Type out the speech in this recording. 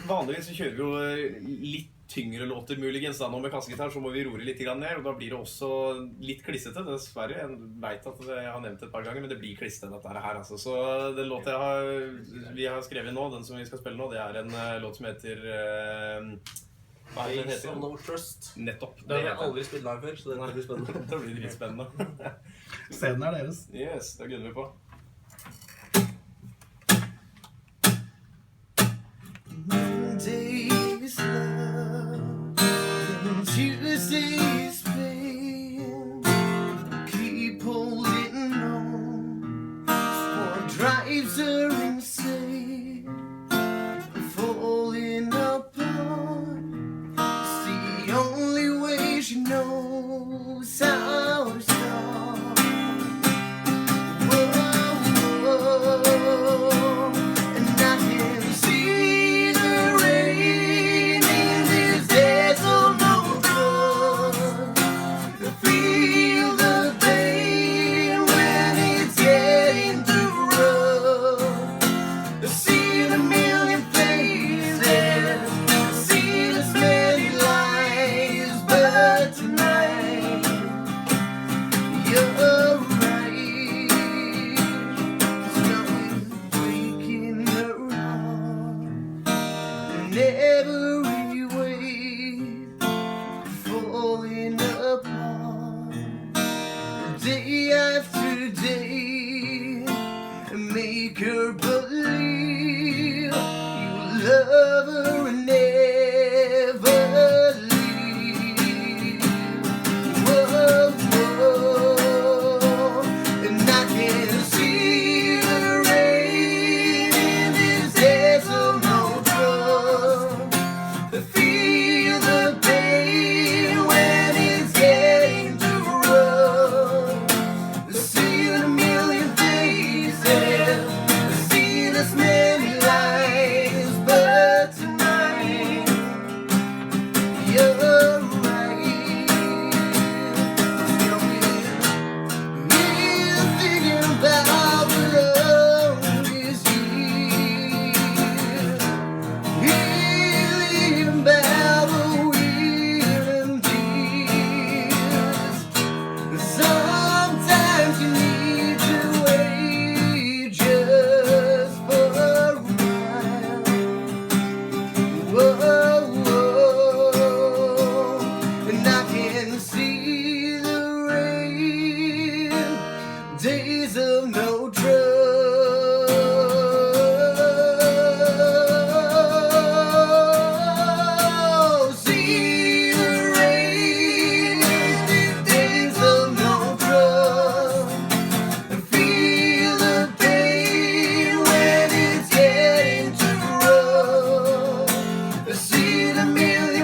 vanligvis så kjører vi jo litt tyngre låter muligens da. Nå med kassegitar så må vi roe litt ned, og da blir det også litt klissete, dessverre. Jeg vet at jeg har nevnt det et par ganger, men det blir klissete dette her, altså. Så den låta vi har skrevet nå, den som vi skal spille nå, det er en låt som heter... hva er det den heter? No Trust. Nettopp. Det har jeg aldri spilt live før, så det blir spennende. Det blir litt spennende. Scenen er deres. Yes, det gunner vi på. Monday's love and Tuesday's pain. Keep holding on, for drives are insane. Falling apart, it's the only way she knows how to start. Whoa, and I can see the rain in these days of no trust. Feel the pain when it's getting too rough. I've seen a million faces, I've seen as many lies, but tonight you're right. 'Cause nothing's breaking her heart in every way, falling apart day after day. Make her believe you love her and never leave. Whoa, whoa, and I can see the rain in these days of no trust. Feel the pain when it's getting too rough. I've seen a million faces, I've seen as many lies, but tonight you're right. We're thinking about the longest year. Healing about the wheel and tears. Sometimes you need to wait just for a while. Whoa, whoa, and I can see the rain, days of no trust. See the rain, days of no trust. Feel the pain when it's getting too rough. I've seen a million